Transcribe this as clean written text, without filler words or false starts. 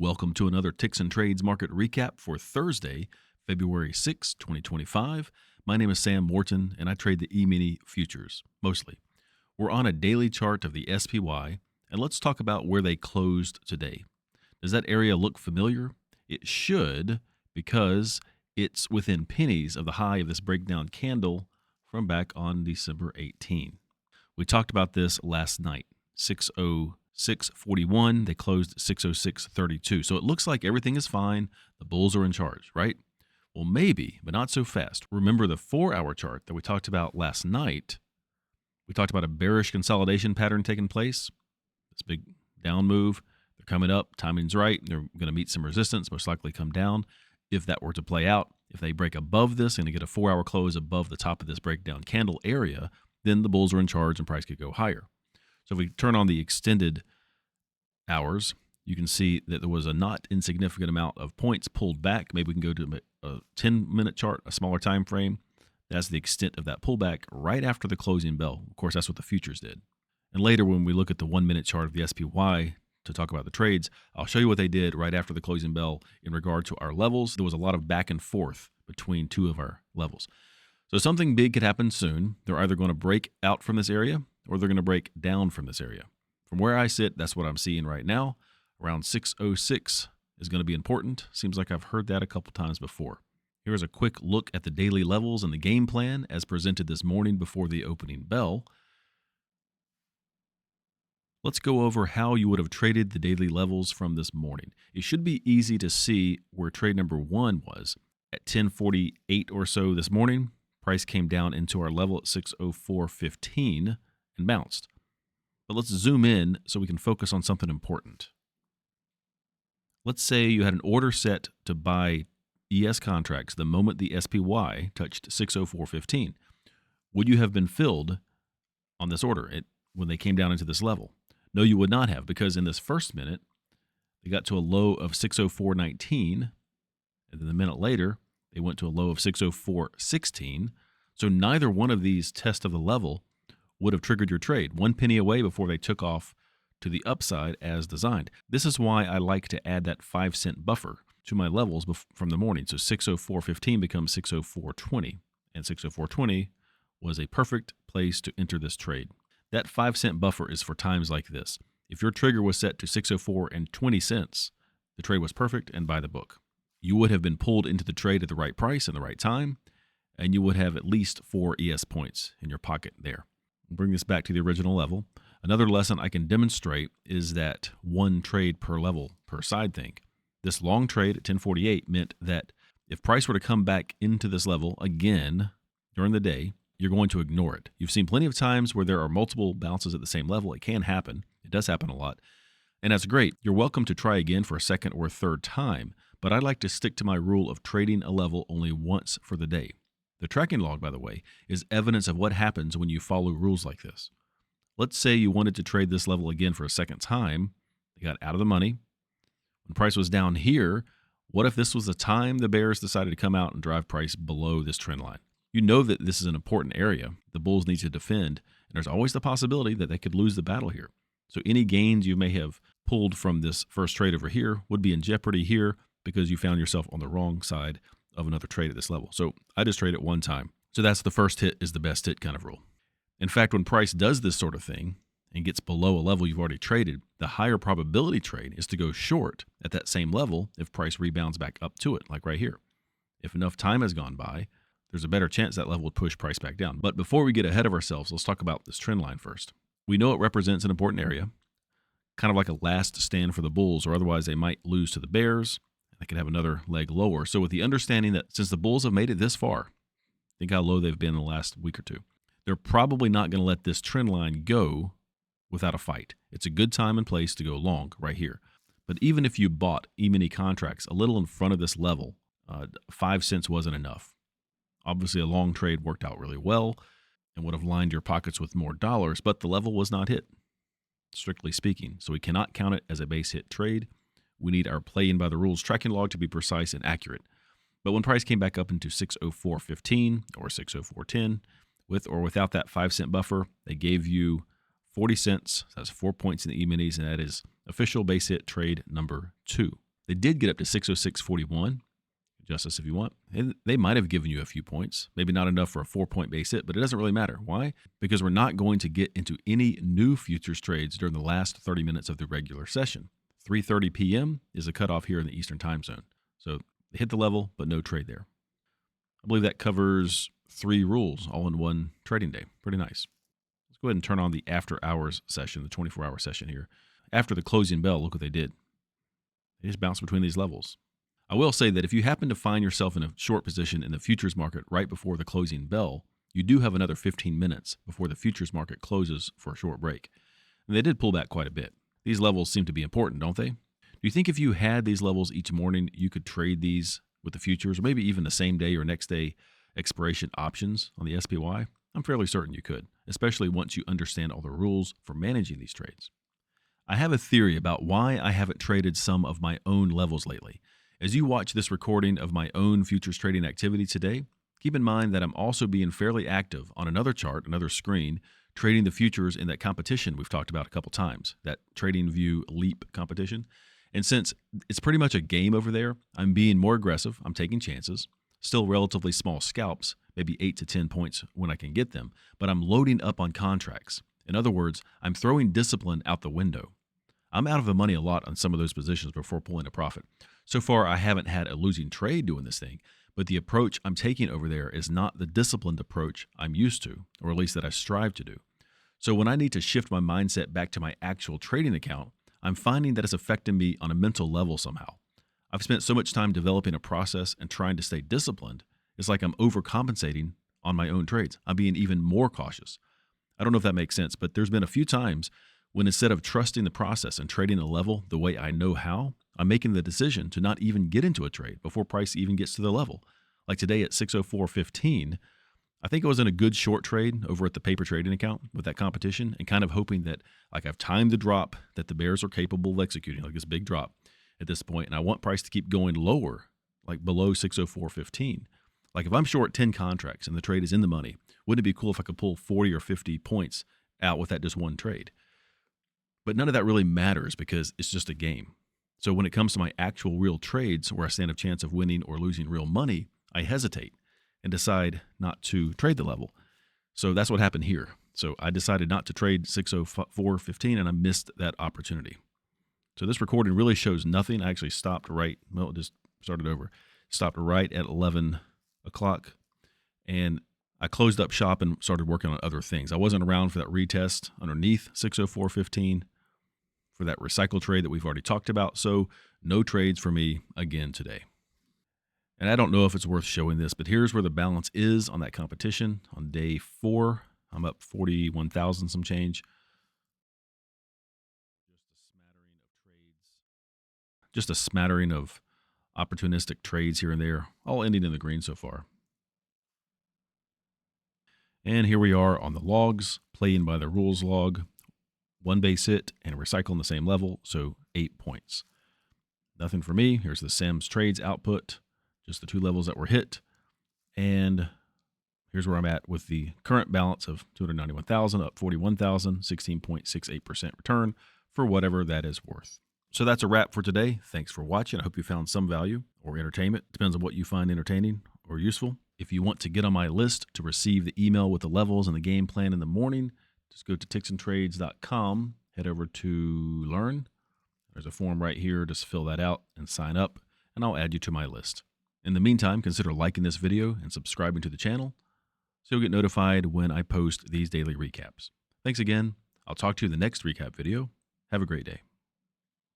Welcome to another Ticks and Trades market recap for Thursday, February 6, 2025. My name is Sam Morton, and I trade the E-mini futures, mostly. We're on a daily chart of the SPY, and let's talk about where they closed today. Does that area look familiar? It should, because it's within pennies of the high of this breakdown candle from back on December 18. We talked about this last night, 606.41. They closed 606.32. So it looks like everything is fine. The bulls are in charge, right? Well, maybe, but not so fast. Remember the 4-hour chart that we talked about last night? We talked about a bearish consolidation pattern taking place. This big down move. They're coming up. Timing's right. They're going to meet some resistance, most likely come down. If that were to play out, if they break above this and get a 4-hour close above the top of this breakdown candle area, then the bulls are in charge and price could go higher. So if we turn on the extended hours, you can see that there was a not insignificant amount of points pulled back. Maybe we can go to a 10-minute chart, a smaller time frame. That's the extent of that pullback right after the closing bell. Of course, that's what the futures did. And later, when we look at the 1-minute chart of the SPY to talk about the trades, I'll show you what they did right after the closing bell in regard to our levels. There was a lot of back and forth between two of our levels. So something big could happen soon. They're either going to break out from this area or they're going to break down from this area. From where I sit, that's what I'm seeing right now. Around 606 is going to be important. Seems like I've heard that a couple times before. Here's a quick look at the daily levels and the game plan as presented this morning before the opening bell. Let's go over how you would have traded the daily levels from this morning. It should be easy to see where trade number 1 was. At 10:48 or so this morning, price came down into our level at 604.15 and bounced. But let's zoom in so we can focus on something important. Let's say you had an order set to buy ES contracts the moment the SPY touched 604.15. Would you have been filled on this order when they came down into this level? No, you would not have, because in this first minute, they got to a low of 604.19, and then a minute later, they went to a low of 604.16. So neither one of these tests of the level would have triggered your trade. 1 penny away before they took off to the upside as designed. This is why I like to add that 5-cent buffer to my levels from the morning. So 604.15 becomes 604.20, and 604.20 was a perfect place to enter this trade. That 5-cent buffer is for times like this. If your trigger was set to 604.20, the trade was perfect and by the book. You would have been pulled into the trade at the right price and the right time, and you would have at least 4 ES points in your pocket there. Bring this back to the original level. Another lesson I can demonstrate is that 1 trade per level per side thing. This long trade at 10:48 meant that if price were to come back into this level again during the day, you're going to ignore it. You've seen plenty of times where there are multiple bounces at the same level. It can happen. It does happen a lot. And that's great. You're welcome to try again for a second or a third time, but I like to stick to my rule of trading a level only once for the day. The tracking log, by the way, is evidence of what happens when you follow rules like this. Let's say you wanted to trade this level again for a second time. You got out of the money. When price was down here, what if this was the time the bears decided to come out and drive price below this trend line? You know that this is an important area. The bulls need to defend, and there's always the possibility that they could lose the battle here. So any gains you may have pulled from this first trade over here would be in jeopardy here because you found yourself on the wrong side of another trade at this level. So I just trade it one time. So that's the first hit is the best hit kind of rule. In fact, when price does this sort of thing and gets below a level you've already traded, the higher probability trade is to go short at that same level if price rebounds back up to it, like right here. If enough time has gone by, there's a better chance that level would push price back down. But before we get ahead of ourselves, let's talk about this trend line first. We know it represents an important area, kind of like a last stand for the bulls, or otherwise they might lose to the bears. They could have another leg lower. So with the understanding that since the bulls have made it this far, think how low they've been in the last week or two, they're probably not going to let this trend line go without a fight. It's a good time and place to go long right here. But even if you bought E-mini contracts a little in front of this level, 5 cents wasn't enough. Obviously, a long trade worked out really well and would have lined your pockets with more dollars, but the level was not hit, strictly speaking. So we cannot count it as a base hit trade. We need our play in by the rules tracking log to be precise and accurate. But when price came back up into 604.15 or 604.10, with or without that 5-cent buffer, they gave you 40 cents. That's 4 points in the E-minis, and that is official base hit trade number 2. They did get up to 606.41. Adjust this if you want. And they might have given you a few points, maybe not enough for a 4-point base hit, but it doesn't really matter. Why? Because we're not going to get into any new futures trades during the last 30 minutes of the regular session. 3:30 p.m. is a cutoff here in the Eastern time zone. So they hit the level, but no trade there. I believe that covers 3 rules all in one trading day. Pretty nice. Let's go ahead and turn on the after hours session, the 24-hour session here. After the closing bell, look what they did. They just bounced between these levels. I will say that if you happen to find yourself in a short position in the futures market right before the closing bell, you do have another 15 minutes before the futures market closes for a short break. And they did pull back quite a bit. These levels seem to be important, don't they? Do you think if you had these levels each morning, you could trade these with the futures, or maybe even the same day or next day expiration options on the SPY? I'm fairly certain you could, especially once you understand all the rules for managing these trades. I have a theory about why I haven't traded some of my own levels lately. As you watch this recording of my own futures trading activity today, keep in mind that I'm also being fairly active on another chart, another screen, trading the futures in that competition we've talked about a couple times, that TradingView Leap competition. And since it's pretty much a game over there, I'm being more aggressive. I'm taking chances, still relatively small scalps, maybe 8 to 10 points when I can get them, but I'm loading up on contracts. In other words, I'm throwing discipline out the window. I'm out of the money a lot on some of those positions before pulling a profit. So far, I haven't had a losing trade doing this thing, but the approach I'm taking over there is not the disciplined approach I'm used to, or at least that I strive to do. So when I need to shift my mindset back to my actual trading account, I'm finding that it's affecting me on a mental level somehow. I've spent so much time developing a process and trying to stay disciplined, it's like I'm overcompensating on my own trades. I'm being even more cautious. I don't know if that makes sense, but there's been a few times when instead of trusting the process and trading a level the way I know how, I'm making the decision to not even get into a trade before price even gets to the level. Like today at 604.15, I think I was in a good short trade over at the paper trading account with that competition and kind of hoping that like I've timed the drop that the bears are capable of executing, like this big drop at this point, and I want price to keep going lower, like below 604.15. Like if I'm short 10 contracts and the trade is in the money, wouldn't it be cool if I could pull 40 or 50 points out with that just one trade? But none of that really matters because it's just a game. So when it comes to my actual real trades where I stand a chance of winning or losing real money, I hesitate and decide not to trade the level. So that's what happened here. So I decided not to trade 604.15 and I missed that opportunity. So this recording really shows nothing. I actually stopped right, well, just started over. Stopped right at 11 o'clock and I closed up shop and started working on other things. I wasn't around for that retest underneath 604.15 for that recycle trade that we've already talked about. So no trades for me again today. And I don't know if it's worth showing this, but here's where the balance is on that competition. On day 4, I'm up 41,000 some change. Just a smattering of opportunistic trades here and there, all ending in the green so far. And here we are on the logs, playing by the rules log, 1 base hit and recycle on the same level, so 8 points. Nothing for me. Here's the Sam's Trades output, just the 2 levels that were hit. And here's where I'm at with the current balance of 291,000, up 41,000, 16.68% return for whatever that is worth. So that's a wrap for today. Thanks for watching. I hope you found some value or entertainment. Depends on what you find entertaining or useful. If you want to get on my list to receive the email with the levels and the game plan in the morning, just go to Ticks&Trades.com, head over to Learn. There's a form right here. Just fill that out and sign up, and I'll add you to my list. In the meantime, consider liking this video and subscribing to the channel so you'll get notified when I post these daily recaps. Thanks again. I'll talk to you in the next recap video. Have a great day.